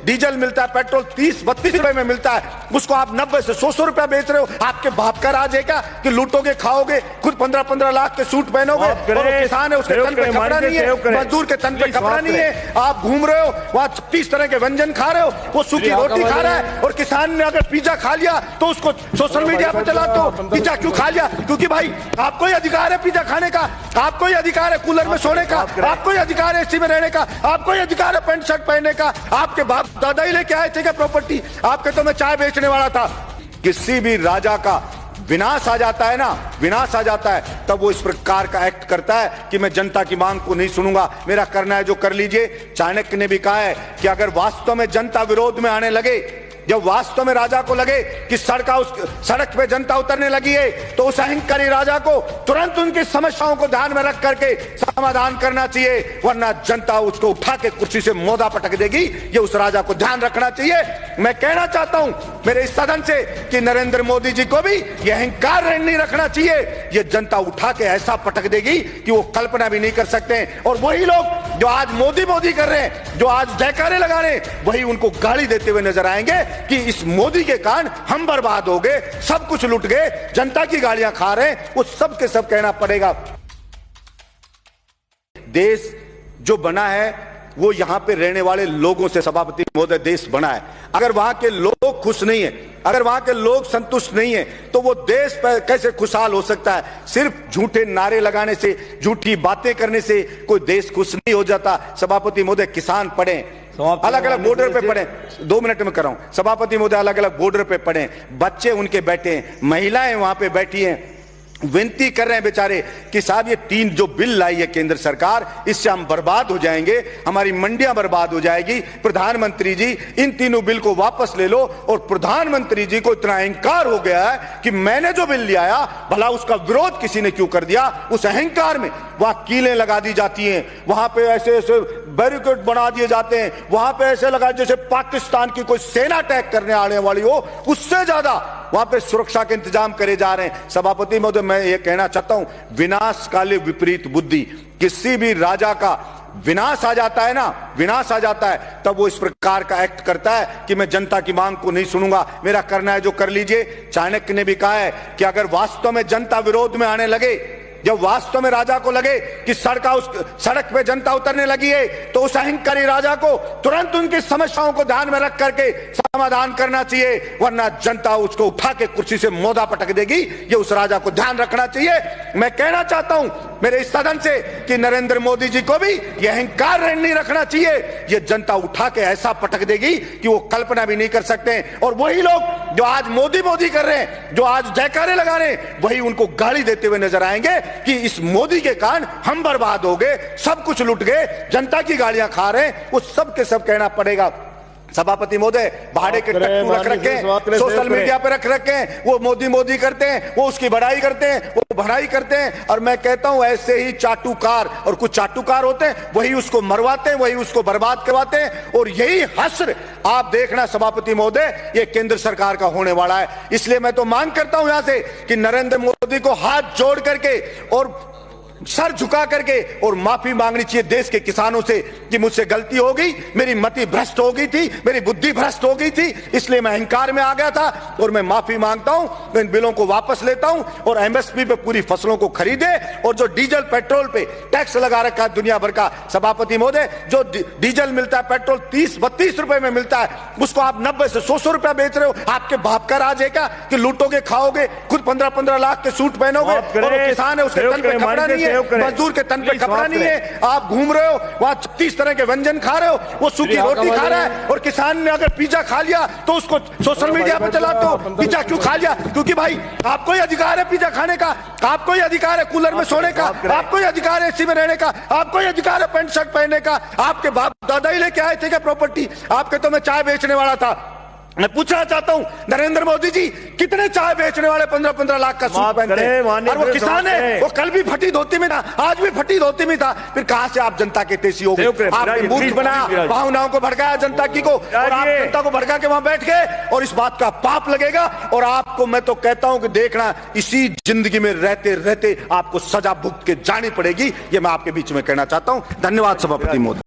Diesel मिलता है, petrol 30-32 रुपए में मिलता है, उसको आप 90 से 100 रुपया बेच रहे हो। आपके बाप का राज है क्या कि लूटोगे, खाओगे, खुद 15-15 लाख के सूट पहनोगे और किसान है उसके तन पे कपड़ा नहीं है, मजदूर के तन पे कपड़ा नहीं है, आप घूम रहे हो वहां 36 तरह के व्यंजन खा रहे हो, वो सूखी रोटी खा रहा है। और किसान ने अगर पिज्जा खा लिया तो उसको सोशल मीडिया पे चलाते हो, पिज्जा क्यों खा लिया? क्योंकि भाई आपको ही अधिकार है पिज्जा खाने का, आपको ही अधिकार है कूलर में सोने का, आपको ही अधिकार है एसी में रहने का, आपको ही अधिकार है पैंट शर्ट पहनने का। आपके बाप दादा ही लेके आए थे क्या प्रॉपर्टी? आपके तो मैं चाय बेचने वाला था। किसी भी राजा का विनाश आ जाता है ना, विनाश आ जाता है, तब वो इस प्रकार का एक्ट करता है कि मैं जनता की मांग को नहीं सुनूंगा, मेरा करना है जो कर लीजिए। चाणक्य ने भी कहा है कि अगर वास्तव में जनता विरोध में आने लगे, जब वास्तव में राजा को लगे कि सड़क पे जनता उतरने लगी है, तो उस अहंकारी राजा को तुरंत उनकी समस्याओं को ध्यान में रख करके समाधान करना चाहिए, वरना जनता उसको उठा के कुर्सी से मोदा पटक देगी। ये उस राजा को ध्यान रखना चाहिए। मैं कहना चाहता हूं मेरे इस सदन से कि नरेंद्र मोदी जी को भी यह अहंकार नहीं रखना चाहिए। ये जनता उठा के ऐसा पटक देगी कि वो कल्पना भी नहीं कर सकते। और वही लोग जो आज मोदी मोदी कर रहे हैं, जो आज जयकारे लगा रहे हैं, वही उनको गाली देते हुए नजर आएंगे कि इस मोदी के कारण हम बर्बाद हो गए, सब कुछ लुट गए, जनता की गालियां खा रहे हैं। वो सब के सब कहना पड़ेगा। देश जो बना है वो यहां पे रहने वाले लोगों से सभापति महोदय देश बना है। अगर वहां के लोग खुश नहीं है, अगर वहां के लोग संतुष्ट नहीं है, तो वो देश पर कैसे खुशहाल हो सकता है? सिर्फ झूठे नारे लगाने से, झूठी बातें करने से कोई देश खुश नहीं हो जाता। सभापति महोदय किसान पढ़े, अलग अलग बॉर्डर पे पड़े, 2 मिनट में कर रहा हूं। सभापति महोदय अलग अलग बॉर्डर पे पड़े, बच्चे उनके बैठे हैं, महिलाएं वहां पे बैठी हैं, विनती कर रहे हैं बेचारे कि साहब ये 3 जो बिल लाई है केंद्र सरकार, इससे हम बर्बाद हो जाएंगे, हमारी मंडियां बर्बाद हो जाएगी। प्रधानमंत्री जी इन तीनों बिल को वापस ले लो। और प्रधानमंत्री जी को इतना अहंकार हो गया है कि मैंने जो बिल लिया भला उसका विरोध किसी ने क्यों कर दिया? उस अहंकार में वहां कीलें लगा दी जाती हैं, वहां पे ऐसे ऐसे बैरिकेड बना दिए जाते हैं, वहां पे ऐसे लगा जैसे पाकिस्तान की कोई सेना अटैक करने आने वाली हो, उससे ज्यादा वहां पे सुरक्षा के इंतजाम करे जा रहे हैं। सभापति महोदय मैं ये कहना चाहता हूं, विनाश काले विपरीत बुद्धि। किसी भी राजा का विनाश आ जाता है ना, विनाश आ जाता है, तब वो इस प्रकार का एक्ट करता है कि मैं जनता की मांग को नहीं सुनूंगा, मेरा करना है जो कर लीजिए। चाणक्य ने भी कहा है कि अगर वास्तव में जनता विरोध में आने लगे, जब वास्तव में राजा को लगे कि सड़क पे जनता उतरने लगी है, तो उस अहंकारी राजा को तुरंत उनकी समस्याओं को ध्यान में रख करके समाधान करना चाहिए, वरना जनता उसको उठा के कुर्सी से मोदा पटक देगी। ये उस राजा को ध्यान रखना चाहिए। मैं कहना चाहता हूं मेरे इस सदन से कि नरेंद्र मोदी जी को भी यह अहंकार नहीं रखना चाहिए। ये जनता उठा के ऐसा पटक देगी कि वो कल्पना भी नहीं कर सकते। और वही लोग जो आज मोदी मोदी कर रहे हैं, जो आज जयकारे लगा रहे हैं, वही उनको गाली देते हुए नजर आएंगे कि इस मोदी के कारण हम बर्बाद हो गए, सब कुछ लुट गए, जनता की गालियां खा रहे हैं। वो सब के सब कहना पड़ेगा। सभापति महोदय भाड़े के टट्टू रख रखे हैं, सोशल मीडिया पे रख रखे हैं, वो मोदी मोदी करते हैं, वो उसकी बड़ाई करते हैं, वो भड़ाई करते हैं। और मैं कहता हूं ऐसे ही चाटुकार, और कुछ चाटुकार होते हैं, वही उसको मरवाते हैं, वही उसको बर्बाद करवाते हैं। और यही हश्र आप देखना सभापति महोदय, ये केंद्र सरकार का होने वाला है। इसलिए मैं तो मांग करता हूं यहां से कि नरेंद्र मोदी को हाथ जोड़ करके और सर झुका करके और माफी मांगनी चाहिए देश के किसानों से कि मुझसे गलती हो गई, मेरी मति भ्रष्ट हो गई थी, मेरी बुद्धि भ्रष्ट हो गई थी, इसलिए मैं अहंकार में आ गया था और मैं माफी मांगता हूं। मैं इन बिलों को वापस लेता हूं और एमएसपी पे पूरी फसलों को खरीदे। और जो डीजल पेट्रोल पे टैक्स लगा रखा है दुनिया भर का, सभापति महोदय जो डीजल मिलता है, पेट्रोल 30-32 रुपए में मिलता है, उसको आप 90 से 100 रुपया बेच रहे हो। आपके बाप का राज है क्या कि लूटोगे, खाओगे, खुद 15-15 लाख के सूट पहनोगे और किसान है उसके तन पे कपड़ा नहीं है, मजदूर के तन पे कपड़ा नहीं है, आप घूम रहे हो वहां 36 तरह के व्यंजन खा रहे हो, वो सूखी रोटी खा रहा है। और किसान ने अगर पिज्जा खा लिया तो उसको सोशल मीडिया पे चलाते हो, पिज्जा क्यों खा लिया? क्योंकि भाई आपको ही अधिकार है पिज्जा खाने का, आपको ही अधिकार है कूलर में सोने का, आपको ही अधिकार है एसी में रहने का, आपको ही अधिकार है पैंट शर्ट पहनने का। आपके बाप दादा ही लेके आए थे क्या प्रॉपर्टी? आपके तो मैं चाय बेचने वाला था। मैं पूछना चाहता हूं नरेंद्र मोदी जी, कितने चाय बेचने वाले 15-15 लाख का सूट पहनते हैं? और वो किसान है, वो कल भी फटी धोती में था, आज भी फटी धोती में था। फिर कहां से आप जनता के तेजी हो गए? आपने मूर्ख बनाया, भावनाओं को भड़काया जनता की को, और आप जनता को भड़का के वहां बैठ गए। और इस बात का पाप लगेगा। और आपको मैं तो कहता हूं कि देखना, इसी जिंदगी में रहते रहते आपको सजा भुगत के जानी पड़ेगी। ये मैं आपके बीच में कहना चाहता हूं। धन्यवाद सभापति महोदय।